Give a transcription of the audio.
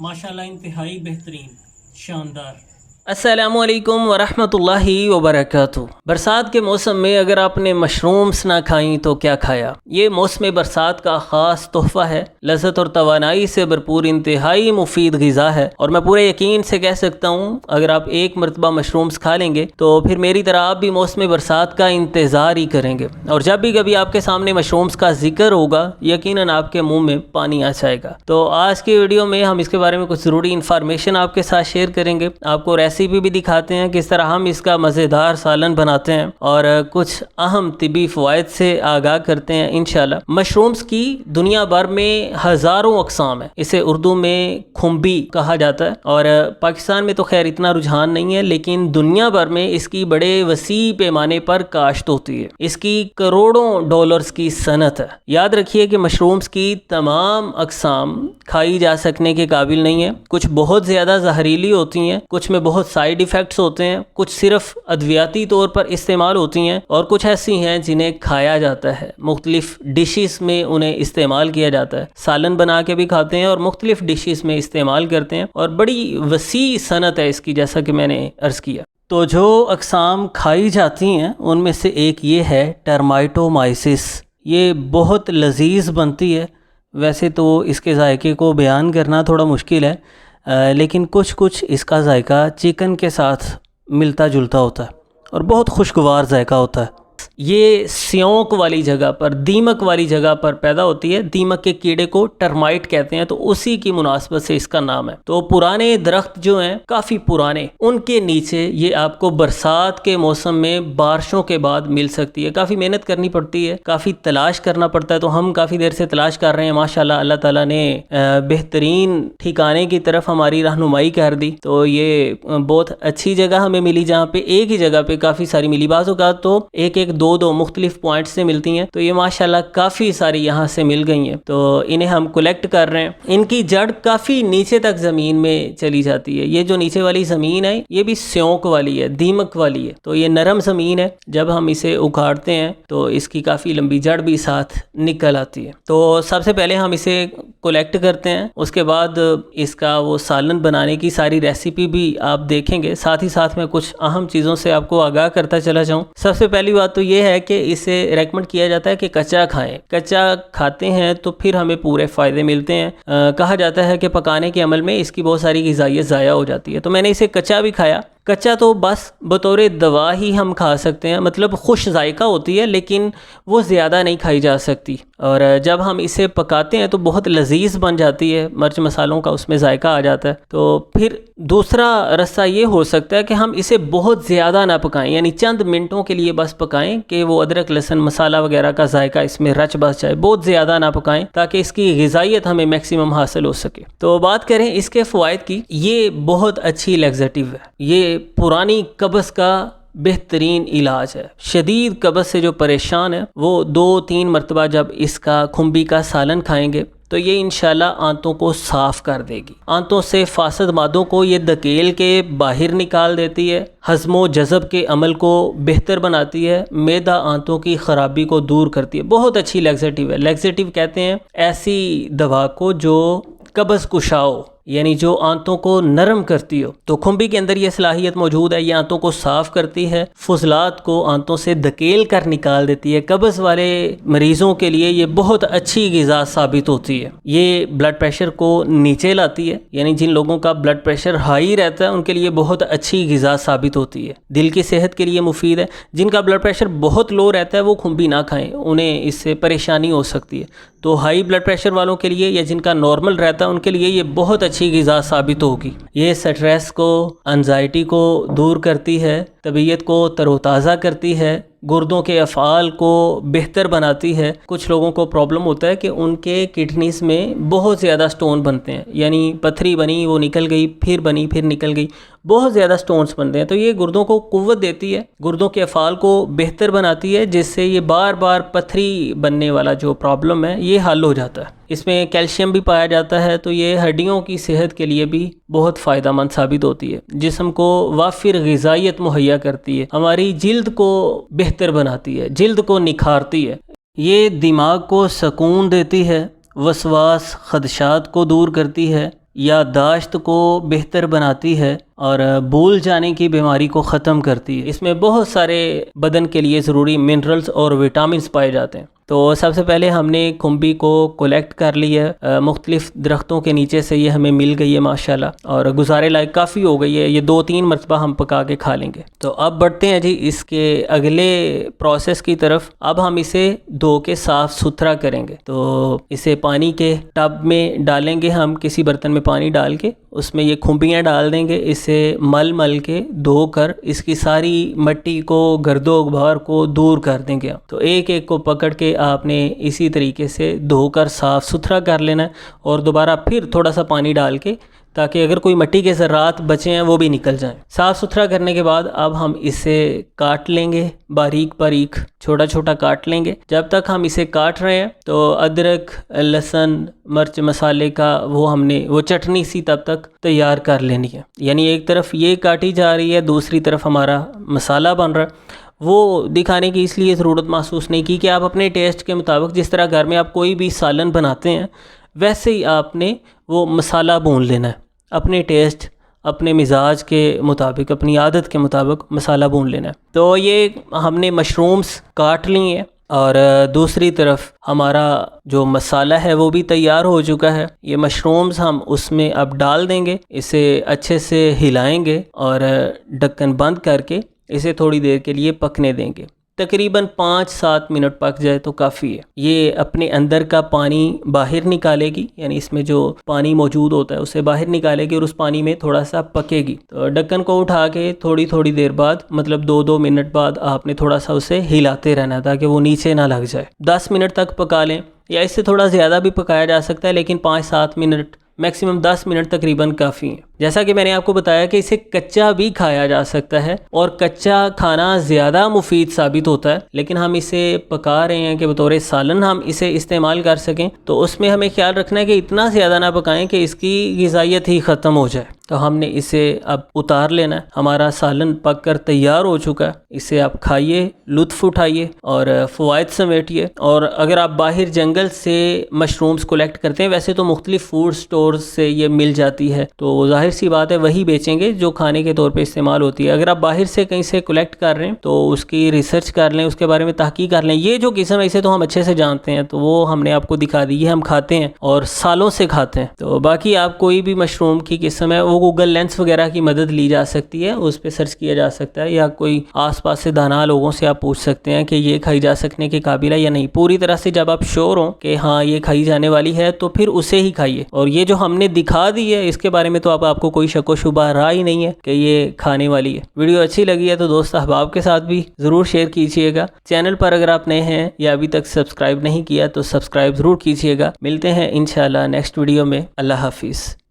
माशाल्लाह इंतहाई बेहतरीन, शानदार। अस्सलामुअलैकुम वरहमतुल्लाहि वबरकातुहू। बरसात के मौसम में अगर आपने मशरूम्स ना खाई तो क्या खाया। ये मौसम बरसात का ख़ास तोहफ़ा है, लज़्ज़त और तवानाई से भरपूर इंतहाई मुफीद ग़िज़ा है। और मैं पूरे यकीन से कह सकता हूँ अगर आप एक मरतबा मशरूम्स खा लेंगे तो फिर मेरी तरह आप भी मौसम बरसात का इंतज़ार ही करेंगे। और जब भी कभी आपके सामने मशरूम्स का जिक्र होगा यकीनन आपके मुँह में पानी आ जाएगा। तो आज की वीडियो में हम इसके बारे में कुछ ज़रूरी इन्फॉर्मेशन आपके साथ शेयर करेंगे, आपको रेसिपी भी दिखाते हैं किस तरह हम इसका मज़ेदार सालन बनाते हैं और कुछ अहम तिबी फ़वाइद से आगाह करते हैं इंशाल्लाह। मशरूम्स की दुनिया भर में हज़ारों अक़साम है। इसे उर्दू में खुम्बी कहा जाता है और पाकिस्तान में तो खैर इतना रुझान नहीं है, लेकिन दुनिया भर में इसकी बड़े वसी पैमाने पर काश्त होती है। इसकी करोड़ों डॉलर्स की सनत है। याद रखिए कि मशरूम्स की तमाम अक़साम खाई जा सकने के काबिल नहीं है। कुछ बहुत ज़्यादा जहरीली होती हैं, कुछ में बहुत साइड इफ़ेक्ट्स होते हैं, कुछ सिर्फ अद्वियाती तौर पर इस्तेमाल होती हैं और कुछ ऐसी हैं जिन्हें खाया जाता है। मुख्तलिफ डिशेस में उन्हें इस्तेमाल किया जाता है, सालन बना के भी खाते हैं और मुख्तलिफ डिशेस में इस्तेमाल करते हैं और बड़ी वसी सनत है इसकी, जैसा कि मैंने अर्ज़ किया। तो जो अक़साम खाई जाती हैं उनमें से एक ये है टर्माटोमाइसिस। ये बहुत लजीज बनती है। वैसे तो इसके जायके को बयान करना थोड़ा मुश्किल है, लेकिन कुछ इसका जायका चिकन के साथ मिलता जुलता होता है और बहुत खुशगवार जायका होता है। ये स्योंक वाली जगह पर, दीमक वाली जगह पर पैदा होती है। दीमक के कीड़े को टर्माइट कहते हैं, तो उसी की मुनासबत से इसका नाम है। तो पुराने दरख्त जो हैं काफ़ी पुराने, उनके नीचे ये आपको बरसात के मौसम में बारिशों के बाद मिल सकती है। काफ़ी मेहनत करनी पड़ती है, काफ़ी तलाश करना पड़ता है। तो हम काफ़ी देर से तलाश कर रहे हैं। माशाल्लाह अल्लाह ताला ने बेहतरीन ठिकाने की तरफ हमारी रहनुमाई कर दी। तो ये बहुत अच्छी जगह हमें मिली जहाँ पे एक ही जगह पे काफ़ी सारी मिली। बाज़ों का तो एक दो मुख्तलिफ पॉइंट से मिलती हैं, तो ये माशाल्लाह काफ़ी सारी यहाँ से मिल गई हैं। तो इन्हें हम कलेक्ट कर रहे हैं। इनकी जड़ काफ़ी नीचे तक ज़मीन में चली जाती है। ये जो नीचे वाली ज़मीन है ये भी स्योंक वाली है, दीमक वाली है। तो ये नरम ज़मीन है। जब हम इसे उखाड़ते हैं तो इसकी काफ़ी लंबी जड़ भी साथ निकल आती है। तो सबसे पहले हम इसे कलेक्ट करते हैं, उसके बाद इसका वो सालन बनाने की सारी रेसिपी भी आप देखेंगे। साथ ही साथ मैं कुछ अहम चीज़ों से आपको आगाह करता चला जाऊँ। सबसे पहली बात तो ये है कि इसे रेकमेंड किया जाता है कि कच्चा खाएं। कच्चा खाते हैं तो फिर हमें पूरे फ़ायदे मिलते हैं। कहा जाता है कि पकाने के अमल में इसकी बहुत सारी ग़िज़ाइयत ज़ाया हो जाती है। तो मैंने इसे कच्चा भी खाया। कच्चा तो बस बतौर दवा ही हम खा सकते हैं, मतलब खुश जायका होती है लेकिन वो ज़्यादा नहीं खाई जा सकती। और जब हम इसे पकाते हैं तो बहुत लजीज बन जाती है, मिर्च मसालों का उसमें जायका आ जाता है। तो फिर दूसरा रास्ता ये हो सकता है कि हम इसे बहुत ज़्यादा ना पकाएं, यानी चंद मिनटों के लिए बस पकाएं कि वो अदरक लहसुन मसाला वगैरह का जायका इसमें रच बस जाए। बहुत ज़्यादा ना पकाएं ताकि इसकी ग़िज़ाइयत हमें मैक्सिमम हासिल हो सके। तो बात करें इसके फ़वाइद की, ये बहुत अच्छी लैक्सेटिव है। ये पुरानी कब्ज़ का बेहतरीन इलाज है। शदीद कब्ज़ से जो परेशान है वो 2-3 मरतबा जब इसका खुम्बी का सालन खाएंगे तो ये इंशाल्लाह आंतों को साफ़ कर देगी। आंतों से फासद मादों को ये धकेल के बाहर निकाल देती है। हज़्म जज़ब के अमल को बेहतर बनाती है। मैदा आंतों की ख़राबी को दूर करती है। बहुत अच्छी लैक्सेटिव है। लैक्सेटिव कहते हैं ऐसी दवा को जो कब्ज़ कुशाओ, यानी जो आंतों को नरम करती हो। तो खुम्बी के अंदर ये सलाहियत मौजूद है। ये आंतों को साफ़ करती है, फुजलात को आंतों से धकेल कर निकाल देती है। कब्ज़ वाले मरीज़ों के लिए ये बहुत अच्छी ग़िज़ा साबित होती है। ये ब्लड प्रेशर को नीचे लाती है, यानी जिन लोगों का ब्लड प्रेशर हाई रहता है उनके लिए बहुत अच्छी ग़िज़ा साबित होती है। दिल की सेहत के लिए मुफीद है। जिनका ब्लड प्रेशर बहुत लो रहता है वो खुम्बी ना खाएँ, उन्हें इससे परेशानी हो सकती है। तो हाई ब्लड प्रेशर वालों के लिए या जिनका नॉर्मल रहता है उनके लिए ये बहुत अच्छी ग़िज़ा साबित होगी। ये स्ट्रेस को, एंजाइटी को दूर करती है, तबीयत को तरोताज़ा करती है, गुर्दों के अफ़ाल को बेहतर बनाती है। कुछ लोगों को प्रॉब्लम होता है कि उनके किडनीस में बहुत ज़्यादा स्टोन बनते हैं, यानी पथरी बनी वो निकल गई, फिर बनी फिर निकल गई, बहुत ज़्यादा स्टोन्स बनते हैं। तो ये गुर्दों को क़ुव्वत देती है, गुर्दों के अफ़ाल को बेहतर बनाती है, जिससे ये बार बार पथरी बनने वाला जो प्रॉब्लम है ये हल हो जाता है। इसमें कैल्शियम भी पाया जाता है, तो ये हड्डियों की सेहत के लिए भी बहुत फ़ायदेमंद साबित होती है। जिस्म को वाफिर ग़िज़ाइयत मुहैया करती है, हमारी जिल्द को बेहतर बनाती है, जिल्द को निखारती है। ये दिमाग को सुकून देती है, वसवास खदशात को दूर करती है, याददाश्त को बेहतर बनाती है और भूल जाने की बीमारी को ख़त्म करती है। इसमें बहुत सारे बदन के लिए ज़रूरी मिनरल्स और विटामिन्स पाए जाते हैं। तो सबसे पहले हमने खुम्बी को कलेक्ट कर लिया, मुख्तलिफ़ दरख्तों के नीचे से ये हमें मिल गई है माशाल्लाह, और गुजारे लायक काफ़ी हो गई है। ये 2-3 मरतबा हम पका के खा लेंगे। तो अब बढ़ते हैं जी इसके अगले प्रोसेस की तरफ। अब हम इसे धो के साफ़ सुथरा करेंगे। तो इसे पानी के टब में डालेंगे, हम किसी बर्तन में पानी डाल के उसमें ये खुम्बियाँ डाल देंगे। इसे मल के धो कर इसकी सारी मट्टी को, गर्दो गुबार को दूर कर देंगे। तो एक एक को पकड़ के आपने इसी तरीके से धोकर साफ़ सुथरा कर लेना है और दोबारा फिर थोड़ा सा पानी डाल के, ताकि अगर कोई मिट्टी के ज़रात बचे हैं वो भी निकल जाएं। साफ़ सुथरा करने के बाद अब हम इसे काट लेंगे, बारीक बारीक छोटा छोटा काट लेंगे। जब तक हम इसे काट रहे हैं तो अदरक, लहसुन, मिर्च मसाले का हमने वो चटनी सी तब तक तैयार कर लेनी है। यानी एक तरफ ये काटी जा रही है, दूसरी तरफ हमारा मसाला बन रहा है। वो दिखाने की इसलिए ज़रूरत महसूस नहीं की कि आप अपने टेस्ट के मुताबिक, जिस तरह घर में आप कोई भी सालन बनाते हैं वैसे ही आपने वो मसाला भून लेना है। अपने टेस्ट, अपने मिजाज के मुताबिक, अपनी आदत के मुताबिक मसाला भून लेना है। तो ये हमने मशरूम्स काट ली हैं और दूसरी तरफ हमारा जो मसाला है वो भी तैयार हो चुका है। ये मशरूम्स हम उसमें अब डाल देंगे, इसे अच्छे से हिलाएंगे और ढक्कन बंद करके इसे थोड़ी देर के लिए पकने देंगे। तकरीबन 5-7 मिनट पक जाए तो काफ़ी है। ये अपने अंदर का पानी बाहर निकालेगी, यानी इसमें जो पानी मौजूद होता है उसे बाहर निकालेगी और उस पानी में थोड़ा सा पकेगी। तो ढक्कन को उठा के थोड़ी थोड़ी देर बाद, मतलब 2-2 मिनट बाद आपने थोड़ा सा उसे हिलाते रहना ताकि वो नीचे ना लग जाए। 10 मिनट तक पका लें, या इससे थोड़ा ज़्यादा भी पकाया जा सकता है, लेकिन 5-7 मिनट, मैक्सिमम 10 मिनट तकरीबन काफ़ी है। जैसा कि मैंने आपको बताया कि इसे कच्चा भी खाया जा सकता है और कच्चा खाना ज़्यादा मुफीद साबित होता है, लेकिन हम इसे पका रहे हैं कि बतौर सालन हम इसे इस्तेमाल कर सकें। तो उसमें हमें ख्याल रखना है कि इतना ज़्यादा ना पकाएं कि इसकी ग़िज़ाइयत ही ख़त्म हो जाए। तो हमने इसे अब उतार लेना है। हमारा सालन पक कर तैयार हो चुका है। इसे आप खाइए, लुत्फ़ उठाइए और फ़वाइद समेटिए। और अगर आप बाहर जंगल से मशरूम्स कलेक्ट करते हैं, वैसे तो मुख्तलिफ़ फूड स्टोर्स से ये मिल जाती है, तो ज़ाहिर सी बात है वही बेचेंगे जो खाने के तौर पे इस्तेमाल होती है। अगर आप बाहर से कहीं से कलेक्ट कर रहे हैं तो उसकी रिसर्च कर लें, उसके बारे में तहकीक कर लें। ये जो किस्म है इसे तो हम अच्छे से जानते हैं, तो वो हमने आपको दिखा दी है, हम खाते हैं और सालों से खाते हैं। तो बाकी आप कोई भी मशरूम की किस्म है वो गूगल लेंस वगैरह की मदद ली जा सकती है, उस पर सर्च किया जा सकता है, या कोई आसपास से दाना लोगों से आप पूछ सकते हैं कि ये खाई जा सकने के काबिल है या नहीं। पूरी तरह से जब आप श्योर हो कि हाँ ये खाई जाने वाली है तो फिर उसे ही खाइए। और ये जो हमने दिखा दी है इसके बारे में तो आपको कोई शक व शुबा रहा ही नहीं है कि ये खाने वाली है। वीडियो अच्छी लगी है तो दोस्त अहबाब के साथ भी ज़रूर शेयर कीजिएगा। चैनल पर अगर आप नए हैं या अभी तक सब्सक्राइब नहीं किया तो सब्सक्राइब ज़रूर कीजिएगा। मिलते हैं इंशाल्लाह नेक्स्ट वीडियो में। अल्लाह हाफिज़।